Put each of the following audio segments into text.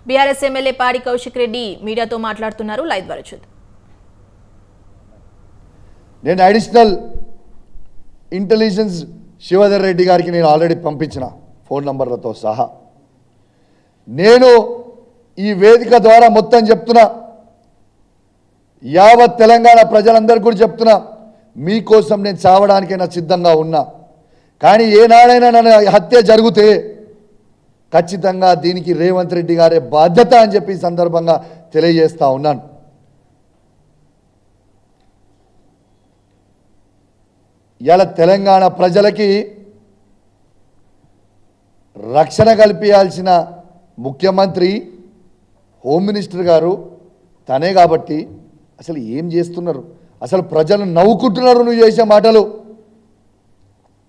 BRS MLA పాడి కౌశిక్ రెడ్డి మీడియాతో మాట్లాడుతున్నారు. లైవ్ ద్వారా చూద్దాం. నేను అడిషనల్ ఇంటెలిజెన్స్ శివధర్ రెడ్డి గారికి నేను ఆల్రెడీ పంపించిన ఫోన్ నంబర్లతో సహా. నేను ఈ వేదిక ద్వారా మొత్తం చెప్తున్నా, యావత్ తెలంగాణ ప్రజలందరికీ కూడా చెప్తున్నా, మీకోసం నేను చావడానికైనా సిద్ధంగా ఉన్నా. కానీ ఏనాడైనా నన్ను హత్య జరిగితే ఖచ్చితంగా దీనికి రేవంత్ రెడ్డి గారే బాధ్యత అని చెప్పి ఈ సందర్భంగా తెలియజేస్తా ఉన్నాను. ఇలా తెలంగాణ ప్రజలకి రక్షణ కల్పించాల్సిన ముఖ్యమంత్రి, హోమ్ మినిస్టర్ గారు తనే కాబట్టి అసలు ఏం చేస్తున్నారు? అసలు ప్రజలు నవ్వుకుంటున్నారు నువ్వు చేసే మాటలు.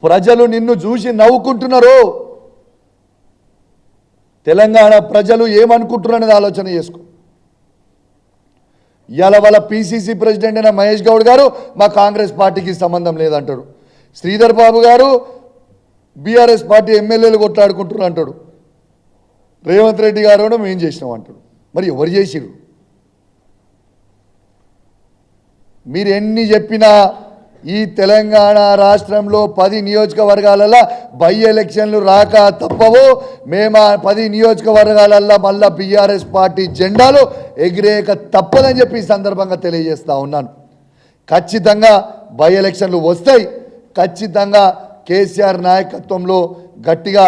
ప్రజలు నిన్ను చూసి నవ్వుకుంటున్నారు. తెలంగాణ ప్రజలు ఏమనుకుంటున్నారు అనేది ఆలోచన చేసుకో. ఇవాళ వాళ్ళ పిసిసి ప్రెసిడెంట్ అయిన మహేష్ గౌడ్ గారు మా కాంగ్రెస్ పార్టీకి సంబంధం లేదంటాడు. శ్రీధర్ బాబు గారు బీఆర్ఎస్ పార్టీ ఎమ్మెల్యేలు కొట్లాడుకుంటున్నారు అంటాడు. రేవంత్ రెడ్డి గారు మేము చేసినాం అంటాడు. మరి ఎవరు చేసిరు? మీరు ఎన్ని చెప్పినా ఈ తెలంగాణ రాష్ట్రంలో 10 నియోజకవర్గాలలో బై ఎలక్షన్లు రాక తప్పవు. మేము 10 నియోజకవర్గాలలో మళ్ళా బీఆర్ఎస్ పార్టీ జెండాలు ఎగిరేక తప్పదని చెప్పి ఈ సందర్భంగా తెలియజేస్తా ఉన్నాను. ఖచ్చితంగా బై ఎలక్షన్లు వస్తాయి. ఖచ్చితంగా కేసీఆర్ నాయకత్వంలో గట్టిగా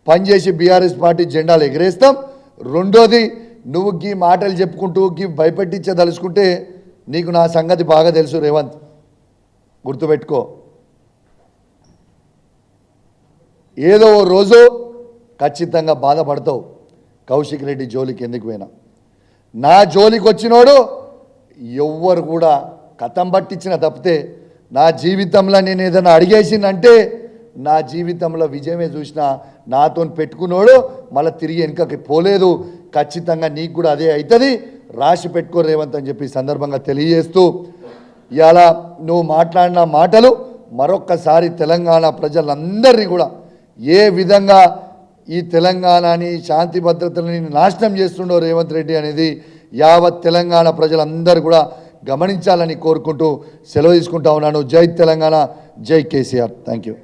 పనిచేసి బీఆర్ఎస్ పార్టీ జెండాలు ఎగిరేస్తాం. రెండోది, నువ్వు గీ మాటలు చెప్పుకుంటూ గీ భయపెట్టించదలుచుకుంటే నీకు నా సంగతి బాగా తెలుసు రేవంత్, గుర్తుపెట్టుకో. ఏదో రోజు ఖచ్చితంగా బాధపడతావు. కౌశిక్ రెడ్డి జోలికి ఎందుకు పోయినా, నా జోలికి వచ్చినోడు ఎవ్వరు కూడా కథం పట్టించిన తప్పితే నా జీవితంలో నేను ఏదైనా అడిగేసిందంటే నా జీవితంలో విజయమే చూసిన. నాతో పెట్టుకున్నోడు మళ్ళీ తిరిగి వెనుకకి పోలేదు. ఖచ్చితంగా నీకు కూడా అదే అవుతుంది, రాసి పెట్టుకో రేవంత్ అని చెప్పి సందర్భంగా తెలియజేస్తూ, ఇవాళ నువ్వు మాట్లాడిన మాటలు మరొక్కసారి తెలంగాణ ప్రజలందరినీ కూడా ఏ విధంగా ఈ తెలంగాణని శాంతి భద్రతలని నాశనం చేస్తుండో రేవంత్ రెడ్డి అనేది యావత్ తెలంగాణ ప్రజలందరూ కూడా గమనించాలని కోరుకుంటూ సెలవు తీసుకుంటా ఉన్నాను. జై తెలంగాణ, జై కేసీఆర్. Thank you.